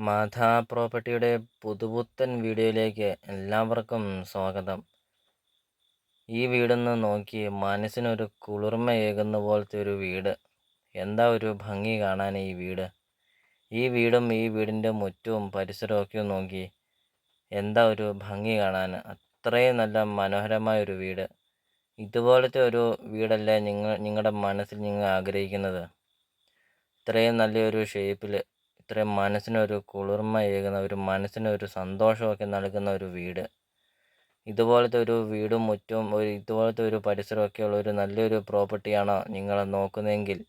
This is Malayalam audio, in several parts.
മാധാ പ്രോപ്പർട്ടിയുടെ പുതുപുത്തൻ വീഡിയോയിലേക്ക് എല്ലാവർക്കും സ്വാഗതം. ഈ വീടൊന്ന് നോക്കി മനസ്സിനൊരു കുളിർമയേകുന്ന പോലത്തെ ഒരു വീട്. എന്താ ഒരു ഭംഗി കാണാൻ ഈ വീട്. ഈ വീടും ഈ വീടിൻ്റെ മുറ്റവും പരിസരവും ഒക്കെ നോക്കി എന്താ ഒരു ഭംഗി കാണാൻ. അത്രയും നല്ല മനോഹരമായ ഒരു വീട്. ഇതുപോലത്തെ ഒരു വീടല്ലേ നിങ്ങളുടെ മനസ്സിൽ നിങ്ങൾ ആഗ്രഹിക്കുന്നത്. ഇത്രയും നല്ലൊരു ഷേപ്പിൽ, ഇത്രയും മനസ്സിനൊരു കുളിർമയേകുന്ന, ഒരു മനസ്സിനൊരു സന്തോഷമൊക്കെ നൽകുന്ന ഒരു വീട്. ഇതുപോലത്തെ ഒരു വീടും മുറ്റവും ഇതുപോലത്തെ ഒരു പരിസരമൊക്കെ ഉള്ള ഒരു നല്ലൊരു പ്രോപ്പർട്ടിയാണോ നിങ്ങൾ നോക്കുന്നതെങ്കിൽ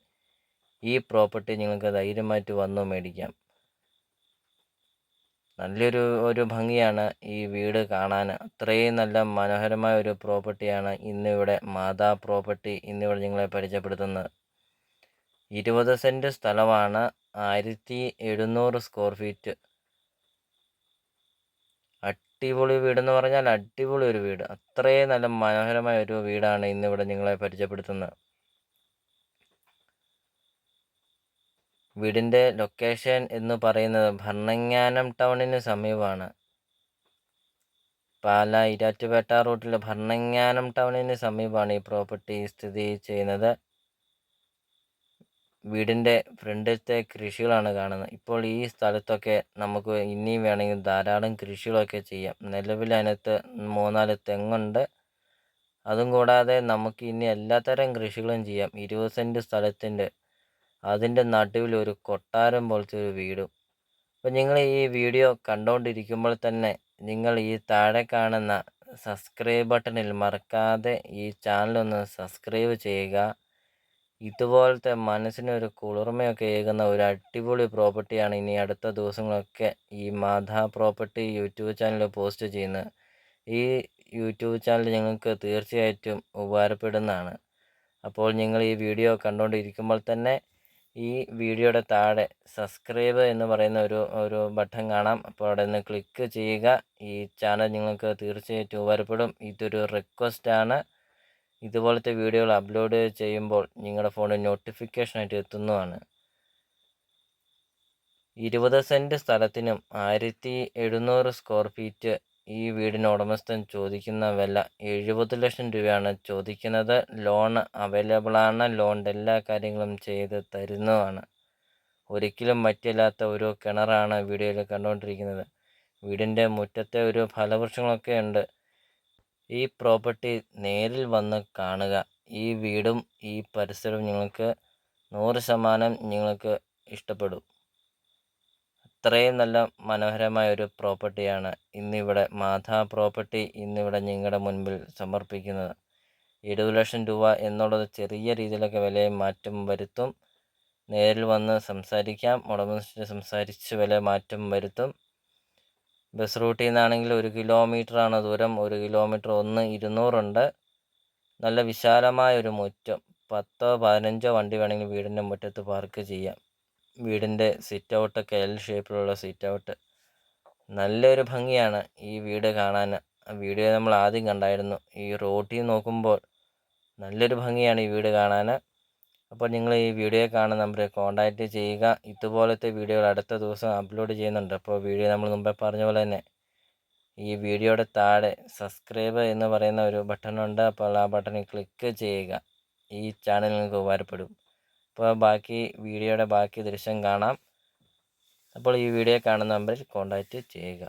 ഈ പ്രോപ്പർട്ടി നിങ്ങൾക്ക് ധൈര്യമായിട്ട് വന്നു മേടിക്കാം. നല്ലൊരു ഭംഗിയാണ് ഈ വീട് കാണാൻ. അത്രയും നല്ല മനോഹരമായ ഒരു പ്രോപ്പർട്ടിയാണ് ഇന്നിവിടെ മാതാ പ്രോപ്പർട്ടി ഇന്നിവിടെ നിങ്ങളെ പരിചയപ്പെടുത്തുന്നത്. 20 സെൻറ്റ് സ്ഥലമാണ്, 1700 സ്ക്വയർ ഫീറ്റ്. അടിപൊളി വീടെന്ന് പറഞ്ഞാൽ അടിപൊളി ഒരു വീട്. അത്രയും നല്ല മനോഹരമായ ഒരു വീടാണ് ഇന്നിവിടെ നിങ്ങളെ പരിചയപ്പെടുത്തുന്നത്. വീടിൻ്റെ ലൊക്കേഷൻ എന്ന് പറയുന്നത് ഭരണങ്ങാനം ടൗണിന് സമീപമാണ്. പാലാ ഇരാറ്റുപേട്ട റൂട്ടിൽ ഭരണങ്ങാനം ടൗണിന് സമീപമാണ് ഈ പ്രോപ്പർട്ടി സ്ഥിതി ചെയ്യുന്നത്. വീടിൻ്റെ ഫ്രണ്ടിലത്തെ കൃഷികളാണ് കാണുന്നത്. ഇപ്പോൾ ഈ സ്ഥലത്തൊക്കെ നമുക്ക് ഇനിയും വേണമെങ്കിൽ ധാരാളം കൃഷികളൊക്കെ ചെയ്യാം. നിലവിൽ അതിനകത്ത് 3-4 തെങ്ങുണ്ട്. അതും കൂടാതെ നമുക്ക് ഇനി എല്ലാത്തരം കൃഷികളും ചെയ്യാം. 20 സെൻറ്റ് സ്ഥലത്തിൻ്റെ അതിൻ്റെ നടുവിൽ ഒരു കൊട്ടാരം പോലത്തെ ഒരു വീടും. അപ്പോൾ നിങ്ങൾ ഈ വീഡിയോ കണ്ടുകൊണ്ടിരിക്കുമ്പോൾ തന്നെ നിങ്ങൾ ഈ താഴെ കാണുന്ന സബ്സ്ക്രൈബ് ബട്ടണിൽ മറക്കാതെ ഈ ചാനലൊന്ന് സബ്സ്ക്രൈബ് ചെയ്യുക. ഇതുപോലത്തെ മനസ്സിനൊരു കുളിർമയൊക്കെ ഏകുന്ന ഒരു അടിപൊളി പ്രോപ്പർട്ടിയാണ് ഇനി അടുത്ത ദിവസങ്ങളൊക്കെ ഈ മാധാ പ്രോപ്പർട്ടി യൂട്യൂബ് ചാനൽ പോസ്റ്റ് ചെയ്യുന്നത്. ഈ യൂട്യൂബ് ചാനൽ നിങ്ങൾക്ക് തീർച്ചയായിട്ടും ഉപകാരപ്പെടുന്നതാണ്. അപ്പോൾ നിങ്ങൾ ഈ വീഡിയോ കണ്ടുകൊണ്ടിരിക്കുമ്പോൾ തന്നെ ഈ വീഡിയോയുടെ താഴെ സബ്സ്ക്രൈബ് എന്ന് പറയുന്ന ഒരു ബട്ടൺ കാണാം. അപ്പോൾ അവിടെ നിന്ന് ക്ലിക്ക് ചെയ്യുക. ഈ ചാനൽ നിങ്ങൾക്ക് തീർച്ചയായിട്ടും ഉപകാരപ്പെടും. ഇതൊരു റിക്വസ്റ്റാണ്. ഇതുപോലത്തെ വീഡിയോകൾ അപ്ലോഡ് ചെയ്യുമ്പോൾ നിങ്ങളുടെ ഫോണിൽ നോട്ടിഫിക്കേഷനായിട്ട് എത്തുന്നതാണ്. 20 സെൻറ്റ് സ്ഥലത്തിനും 1700 സ്ക്വയർ ഫീറ്റ് ഈ വീടിന് ഉടമസ്ഥൻ ചോദിക്കുന്ന വില 70 ലക്ഷം രൂപയാണ് ചോദിക്കുന്നത്. ലോൺ അവൈലബിളാണ്. ലോണിൻ്റെ എല്ലാ കാര്യങ്ങളും ചെയ്ത് തരുന്നതാണ്. ഒരിക്കലും പറ്റില്ലാത്ത ഒരു കിണറാണ് വീഡിയോയിൽ കണ്ടുകൊണ്ടിരിക്കുന്നത്. വീടിൻ്റെ മുറ്റത്തെ ഒരു ഫലവൃക്ഷങ്ങളൊക്കെ ഉണ്ട്. ഈ പ്രോപ്പർട്ടി നേരിൽ വന്ന് കാണുക. ഈ വീടും ഈ പരിസരവും നിങ്ങൾക്ക് 100% നിങ്ങൾക്ക് ഇഷ്ടപ്പെടും. അത്രയും നല്ല മനോഹരമായ ഒരു പ്രോപ്പർട്ടിയാണ് ഇന്നിവിടെ മാധാ പ്രോപ്പർട്ടി ഇന്നിവിടെ നിങ്ങളുടെ മുൻപിൽ സമർപ്പിക്കുന്നത്. 70 ലക്ഷം രൂപ എന്നുള്ളത് ചെറിയ രീതിയിലൊക്കെ വിലയിൽ മാറ്റം വരുത്തും. നേരിൽ വന്ന് സംസാരിക്കാം. ഉടമസ്ഥ സംസാരിച്ച് വില മാറ്റം വരുത്തും. ബസ് റൂട്ടിൽ നിന്നാണെങ്കിൽ 1 കിലോമീറ്ററാണ് ദൂരം. 1 കിലോമീറ്റർ 200 ഉണ്ട്. നല്ല വിശാലമായ ഒരു മുറ്റം. 10-15 വണ്ടി വേണമെങ്കിൽ വീടിൻ്റെ മുറ്റത്ത് പാർക്ക് ചെയ്യാം. വീടിൻ്റെ സിറ്റ് ഔട്ടൊക്കെ എൽ ഷേപ്പിലുള്ള സിറ്റ് ഔട്ട്. നല്ലൊരു ഭംഗിയാണ് ഈ വീട് കാണാൻ. വീഡിയോ നമ്മൾ ആദ്യം കണ്ടായിരുന്നു. ഈ റോട്ടിൽ നോക്കുമ്പോൾ നല്ലൊരു ഭംഗിയാണ് ഈ വീട് കാണാൻ. അപ്പോൾ നിങ്ങൾ ഈ വീഡിയോ കാണുന്ന നമ്പറിൽ കോൺടാക്റ്റ് ചെയ്യുക. ഇതുപോലത്തെ വീഡിയോകൾ അടുത്ത ദിവസം അപ്ലോഡ് ചെയ്യുന്നുണ്ട്. അപ്പോൾ വീഡിയോ നമ്മൾ മുമ്പേ പറഞ്ഞ പോലെ തന്നെ ഈ വീഡിയോയുടെ താഴെ സബ്സ്ക്രൈബ് എന്ന് പറയുന്ന ഒരു ബട്ടണുണ്ട്. അപ്പോൾ ആ ബട്ടണിൽ ക്ലിക്ക് ചെയ്യുക. ഈ ചാനൽ നിങ്ങൾക്ക് ഉപകാരപ്പെടും. അപ്പോൾ വീഡിയോയുടെ ബാക്കി ദൃശ്യം കാണാം. അപ്പോൾ ഈ വീഡിയോ കാണുന്ന നമ്പറിൽ കോൺടാക്റ്റ് ചെയ്യുക.